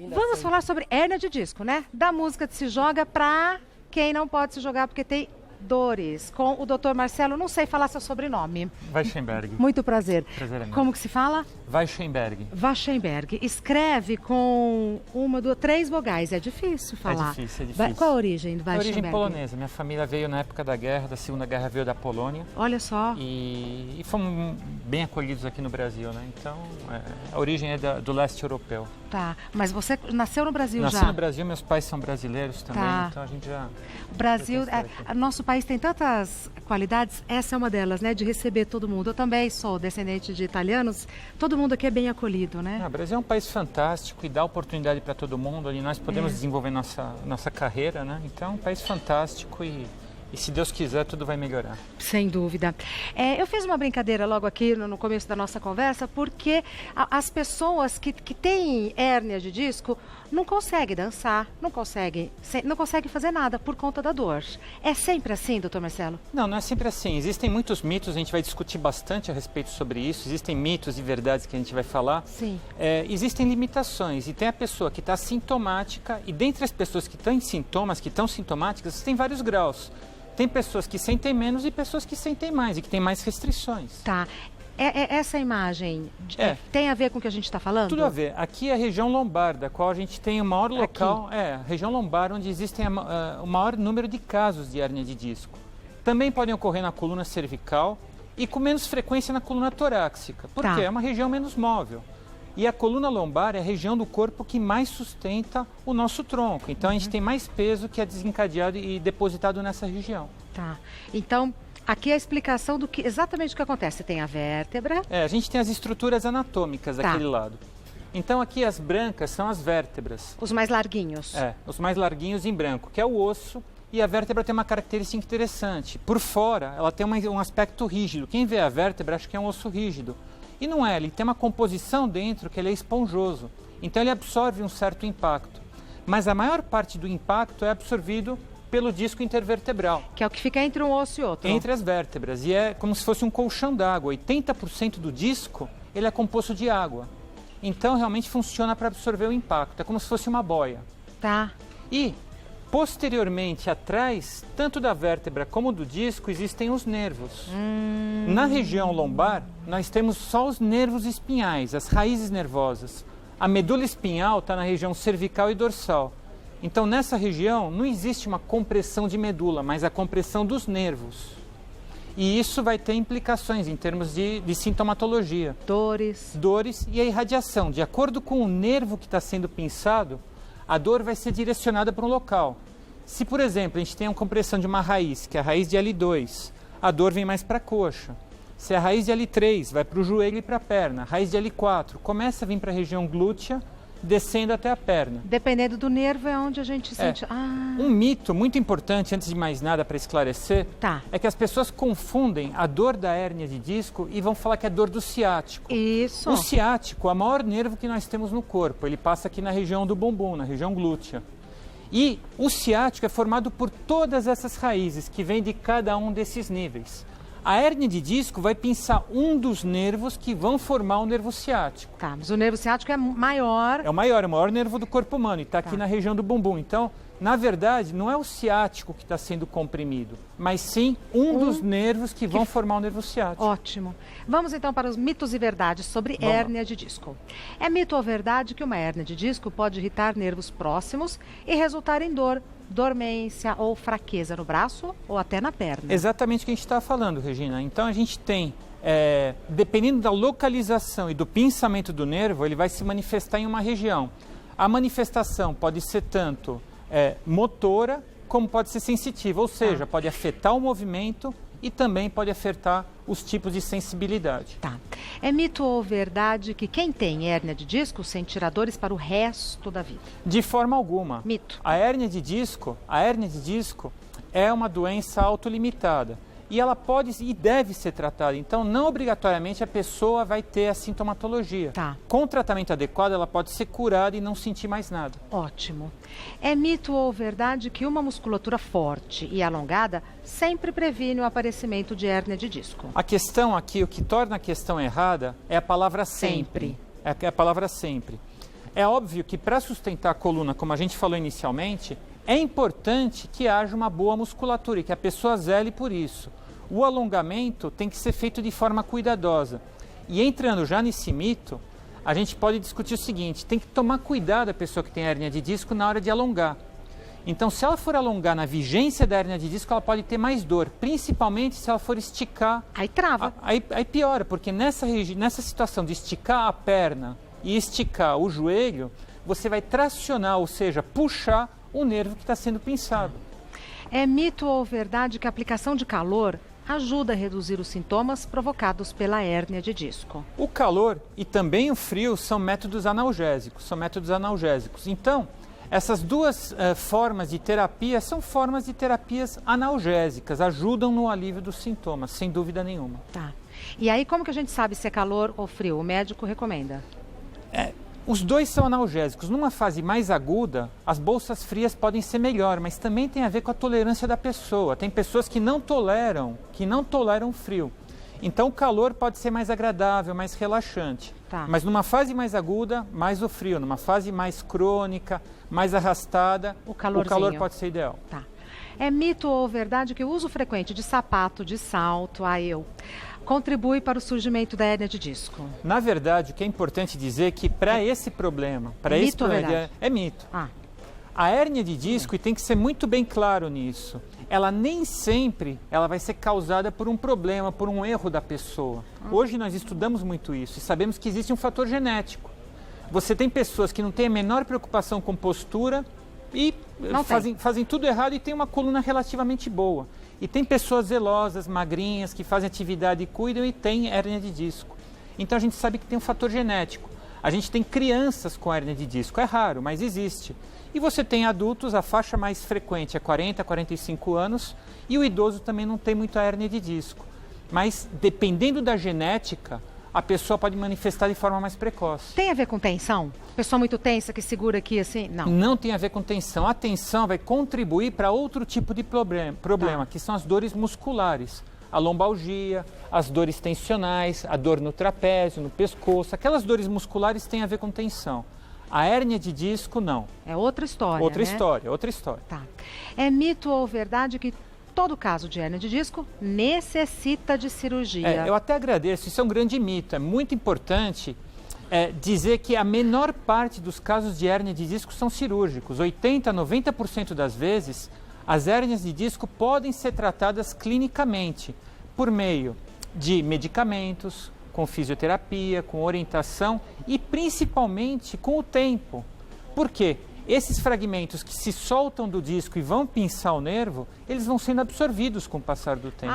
Vamos falar sobre hérnia de disco, né? Da música que se joga pra quem não pode se jogar porque tem dores. Com o Dr. Marcelo, não sei falar seu sobrenome. Weichenberg. Muito prazer. Prazer é meu. Como que se fala? Weichenberg. Weichenberg. Escreve com uma, duas, três vogais. É difícil falar. É difícil. Qual a origem do A Weichenberg? origem polonesa. Minha família veio na época da guerra, da Segunda Guerra, veio da Polônia. Olha só. E fomos bem acolhidos aqui no Brasil, né? Então, a origem é do leste europeu. Tá, mas você nasceu no Brasil já? Nasci no Brasil, meus pais são brasileiros também, então a gente já... O Brasil, nosso país tem tantas qualidades, essa é uma delas, né? De receber todo mundo. Eu também sou descendente de italianos, todo mundo aqui é bem acolhido, né? O Brasil é um país fantástico e dá oportunidade para todo mundo, ali nós podemos desenvolver nossa carreira, né? Então é um país fantástico e se Deus quiser, tudo vai melhorar. Sem dúvida. Eu fiz uma brincadeira logo aqui no começo da nossa conversa, porque as pessoas que têm hérnia de disco não conseguem dançar, não conseguem fazer nada por conta da dor. É sempre assim, doutor Marcelo? Não é sempre assim. Existem muitos mitos, a gente vai discutir bastante a respeito sobre isso. Existem mitos e verdades que a gente vai falar. Sim. Existem limitações e tem a pessoa que está sintomática e dentre as pessoas que estão sintomáticas, tem vários graus. Tem pessoas que sentem menos e pessoas que sentem mais e que têm mais restrições. Tá. Essa imagem tem a ver com o que a gente está falando? Tudo a ver. Aqui é a região lombar, da qual a gente tem o maior local, a região lombar, onde existem o maior número de casos de hérnia de disco. Também podem ocorrer na coluna cervical e com menos frequência na coluna torácica, porque é uma região menos móvel. E a coluna lombar é a região do corpo que mais sustenta o nosso tronco. Então, a gente tem mais peso que é desencadeado e depositado nessa região. Tá. Então, aqui é a explicação do que exatamente o que acontece. Tem a vértebra. A gente tem as estruturas anatômicas daquele lado. Então, aqui as brancas são as vértebras. Os mais larguinhos. Os mais larguinhos em branco, que é o osso. E a vértebra tem uma característica interessante. Por fora, ela tem um aspecto rígido. Quem vê a vértebra acha que é um osso rígido. E não é, ele tem uma composição dentro que ele é esponjoso, então ele absorve um certo impacto. Mas a maior parte do impacto é absorvido pelo disco intervertebral. Que é o que fica entre um osso e outro. Entre as vértebras, e é como se fosse um colchão d'água. 80% do disco ele é composto de água. Então realmente funciona para absorver o impacto, é como se fosse uma boia. Tá. E posteriormente, atrás, tanto da vértebra como do disco, existem os nervos. Na região lombar, nós temos só os nervos espinhais, as raízes nervosas. A medula espinhal está na região cervical e dorsal. Então, nessa região, não existe uma compressão de medula, mas a compressão dos nervos. E isso vai ter implicações em termos de sintomatologia. Dores e a irradiação. De acordo com o nervo que está sendo pinçado, a dor vai ser direcionada para um local. Se, por exemplo, a gente tem uma compressão de uma raiz, que é a raiz de L2, a dor vem mais para a coxa. Se a raiz de L3 vai para o joelho e para a perna, a raiz de L4 começa a vir para a região glútea, descendo até a perna. Dependendo do nervo é onde a gente sente... Um mito muito importante, antes de mais nada, para esclarecer, é que as pessoas confundem a dor da hérnia de disco e vão falar que é dor do ciático. Isso. O ciático é o maior nervo que nós temos no corpo. Ele passa aqui na região do bumbum, na região glútea. E o ciático é formado por todas essas raízes que vêm de cada um desses níveis. A hérnia de disco vai pinçar um dos nervos que vão formar o nervo ciático. Tá, mas o nervo ciático é maior. É o maior nervo do corpo humano e está aqui na região do bumbum. Então, na verdade, não é o ciático que está sendo comprimido, mas sim um dos nervos que vão formar o nervo ciático. Ótimo. Vamos então para os mitos e verdades sobre hérnia de disco. É mito ou verdade que uma hérnia de disco pode irritar nervos próximos e resultar em dor, dormência ou fraqueza no braço ou até na perna? Exatamente o que a gente está falando, Regina. Então a gente tem, dependendo da localização e do pinçamento do nervo, ele vai se manifestar em uma região. A manifestação pode ser tanto motora como pode ser sensitiva, ou seja, pode afetar o movimento e também pode afetar os tipos de sensibilidade. Tá. É mito ou verdade que quem tem hérnia de disco sentirá dores para o resto da vida? De forma alguma. Mito. A hérnia de disco é uma doença autolimitada. E ela pode e deve ser tratada. Então, não obrigatoriamente a pessoa vai ter a sintomatologia. Tá. Com o tratamento adequado, ela pode ser curada e não sentir mais nada. Ótimo. É mito ou verdade que uma musculatura forte e alongada sempre previne o aparecimento de hérnia de disco? A questão aqui, o que torna a questão errada é a palavra sempre. É a palavra sempre. É óbvio que para sustentar a coluna, como a gente falou inicialmente, é importante que haja uma boa musculatura e que a pessoa zele por isso. O alongamento tem que ser feito de forma cuidadosa. E entrando já nesse mito, a gente pode discutir o seguinte: tem que tomar cuidado a pessoa que tem hérnia de disco na hora de alongar. Então, se ela for alongar na vigência da hérnia de disco, ela pode ter mais dor, principalmente se ela for esticar. Aí trava. Aí piora, porque nessa situação de esticar a perna e esticar o joelho, você vai tracionar, ou seja, puxar o nervo que está sendo pinçado. É mito ou verdade que a aplicação de calor ajuda a reduzir os sintomas provocados pela hérnia de disco? O calor e também o frio são métodos analgésicos. Então, essas duas formas de terapia são formas de terapias analgésicas, ajudam no alívio dos sintomas, sem dúvida nenhuma. Tá. E aí, como que a gente sabe se é calor ou frio? O médico recomenda? Os dois são analgésicos. Numa fase mais aguda, as bolsas frias podem ser melhor, mas também tem a ver com a tolerância da pessoa. Tem pessoas que não toleram frio. Então o calor pode ser mais agradável, mais relaxante. Tá. Mas numa fase mais aguda, mais o frio. Numa fase mais crônica, mais arrastada, o calor pode ser ideal. Tá. É mito ou verdade que o uso frequente de sapato, de salto, contribui para o surgimento da hérnia de disco? Na verdade, o que é importante dizer é que para esse problema, é mito. A hérnia de disco, e tem que ser muito bem claro nisso, ela nem sempre vai ser causada por um problema, por um erro da pessoa. Hoje nós estudamos muito isso e sabemos que existe um fator genético. Você tem pessoas que não têm a menor preocupação com postura e fazem tudo errado e têm uma coluna relativamente boa. E tem pessoas zelosas, magrinhas, que fazem atividade e cuidam e têm hérnia de disco. Então a gente sabe que tem um fator genético. A gente tem crianças com hérnia de disco, é raro, mas existe. E você tem adultos, a faixa mais frequente é 40, 45 anos, e o idoso também não tem muita hérnia de disco. Mas dependendo da genética, a pessoa pode manifestar de forma mais precoce. Tem a ver com tensão? Pessoa muito tensa que segura aqui assim? Não. Não tem a ver com tensão. A tensão vai contribuir para outro tipo de problema, que são as dores musculares. A lombalgia, as dores tensionais, a dor no trapézio, no pescoço. Aquelas dores musculares têm a ver com tensão. A hérnia de disco, não. É outra história, outra história. Tá. É mito ou verdade que todo caso de hérnia de disco necessita de cirurgia? Eu até agradeço, isso é um grande mito. É muito importante dizer que a menor parte dos casos de hérnia de disco são cirúrgicos. 80% a 90% das vezes, as hérnias de disco podem ser tratadas clinicamente por meio de medicamentos, com fisioterapia, com orientação e principalmente com o tempo. Por quê? Esses fragmentos que se soltam do disco e vão pinçar o nervo, eles vão sendo absorvidos com o passar do tempo.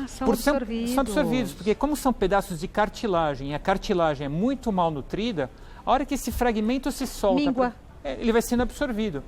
São absorvidos. São absorvidos, porque como são pedaços de cartilagem e a cartilagem é muito mal nutrida, a hora que esse fragmento se solta, ele vai sendo absorvido.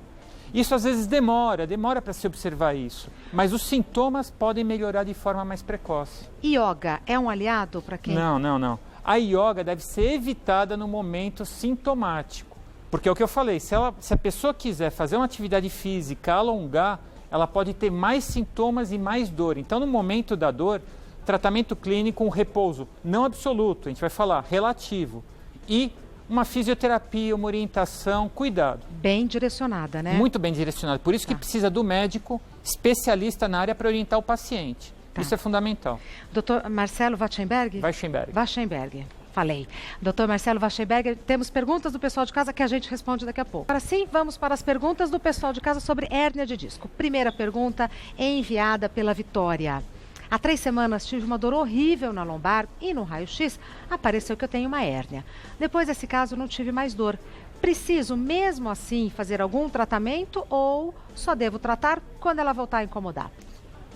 Isso às vezes demora para se observar isso, mas os sintomas podem melhorar de forma mais precoce. Yoga é um aliado para quem? Não. A yoga deve ser evitada no momento sintomático, porque é o que eu falei, se a pessoa quiser fazer uma atividade física, alongar, ela pode ter mais sintomas e mais dor. Então, no momento da dor, tratamento clínico, um repouso não absoluto, a gente vai falar relativo, e uma fisioterapia, uma orientação, cuidado. Bem direcionada, né? Muito bem direcionada. Por isso que precisa do médico especialista na área para orientar o paciente. Isso é fundamental. Dr. Marcelo Wachenberg? Wachenberg. Falei. Dr. Marcelo Wachenberg, temos perguntas do pessoal de casa que a gente responde daqui a pouco. Agora sim, vamos para as perguntas do pessoal de casa sobre hérnia de disco. Primeira pergunta é enviada pela Vitória. Há 3 semanas tive uma dor horrível na lombar e no raio-x apareceu que eu tenho uma hérnia. Depois desse caso não tive mais dor. Preciso mesmo assim fazer algum tratamento ou só devo tratar quando ela voltar a incomodar?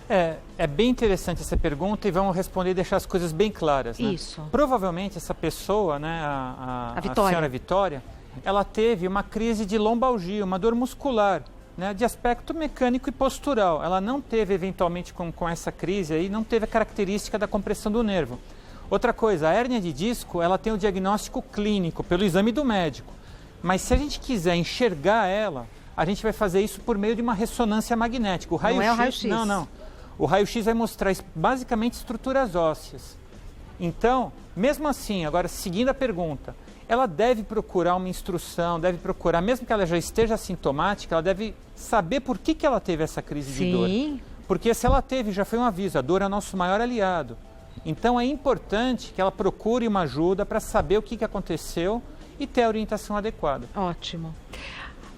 É bem interessante essa pergunta e vamos responder e deixar as coisas bem claras. Né? Isso. Provavelmente essa pessoa, né, a senhora Vitória, ela teve uma crise de lombalgia, uma dor muscular, né, de aspecto mecânico e postural. Ela não teve, eventualmente, com essa crise aí, não teve a característica da compressão do nervo. Outra coisa, a hérnia de disco, ela tem o diagnóstico clínico, pelo exame do médico. Mas se a gente quiser enxergar ela, a gente vai fazer isso por meio de uma ressonância magnética. Não é o raio-x? Não. O raio-x vai mostrar basicamente estruturas ósseas. Então, mesmo assim, agora seguindo a pergunta, ela deve procurar uma instrução, deve procurar, mesmo que ela já esteja assintomática, ela deve saber por que ela teve essa crise de dor. Porque se ela teve, já foi um aviso, a dor é nosso maior aliado. Então é importante que ela procure uma ajuda para saber o que aconteceu e ter a orientação adequada. Ótimo.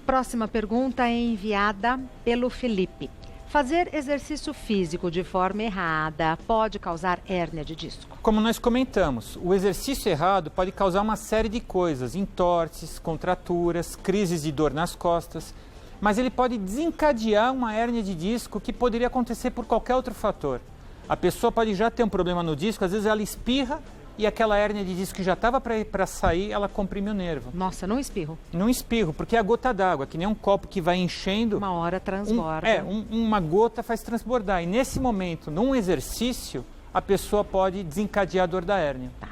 Próxima pergunta é enviada pelo Felipe. Fazer exercício físico de forma errada pode causar hérnia de disco? Como nós comentamos, o exercício errado pode causar uma série de coisas, entorses, contraturas, crises de dor nas costas, mas ele pode desencadear uma hérnia de disco que poderia acontecer por qualquer outro fator. A pessoa pode já ter um problema no disco, às vezes ela espirra e aquela hérnia de disco que já estava para sair, ela comprime o nervo. Nossa, não espirro. Não espirro, porque é a gota d'água, que nem um copo que vai enchendo. Uma hora transborda. Uma gota faz transbordar. E nesse momento, num exercício, a pessoa pode desencadear a dor da hérnia. Tá.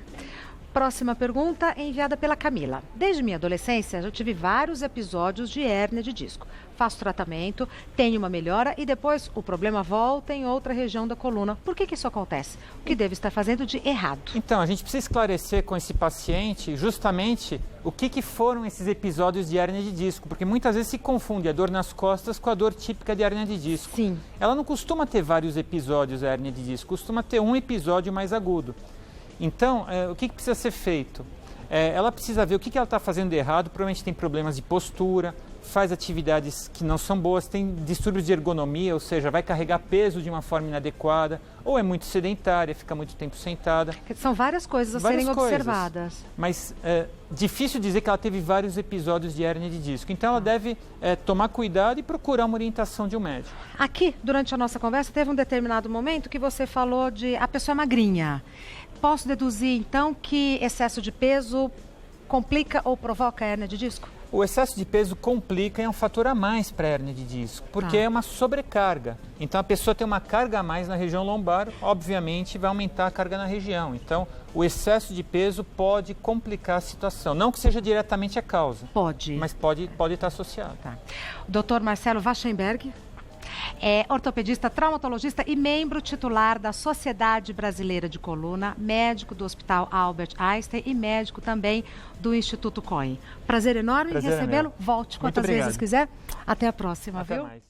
Próxima pergunta é enviada pela Camila. Desde minha adolescência, já tive vários episódios de hérnia de disco. Faço tratamento, tenho uma melhora e depois o problema volta em outra região da coluna. Por que isso acontece? O que devo estar fazendo de errado? Então, a gente precisa esclarecer com esse paciente justamente o que foram esses episódios de hérnia de disco, porque muitas vezes se confunde a dor nas costas com a dor típica de hérnia de disco. Sim. Ela não costuma ter vários episódios, a hérnia de disco, costuma ter um episódio mais agudo. Então, o que precisa ser feito? Ela precisa ver o que ela está fazendo de errado, provavelmente tem problemas de postura, faz atividades que não são boas, tem distúrbios de ergonomia, ou seja, vai carregar peso de uma forma inadequada, ou é muito sedentária, fica muito tempo sentada. São várias coisas a serem observadas. Mas é difícil dizer que ela teve vários episódios de hérnia de disco. Então ela deve tomar cuidado e procurar uma orientação de um médico. Aqui, durante a nossa conversa, teve um determinado momento que você falou de a pessoa magrinha. Posso deduzir, então, que excesso de peso complica ou provoca hérnia de disco? O excesso de peso complica e é um fator a mais para a hérnia de disco, porque é uma sobrecarga. Então a pessoa tem uma carga a mais na região lombar, obviamente vai aumentar a carga na região. Então o excesso de peso pode complicar a situação. Não que seja diretamente a causa. Pode. Mas pode estar associado. Tá. O Dr. Marcelo Wachenberg é ortopedista, traumatologista e membro titular da Sociedade Brasileira de Coluna, médico do Hospital Albert Einstein e médico também do Instituto COI. Prazer enorme em recebê-lo. Volte quantas vezes quiser. Até a próxima, Até viu? Mais.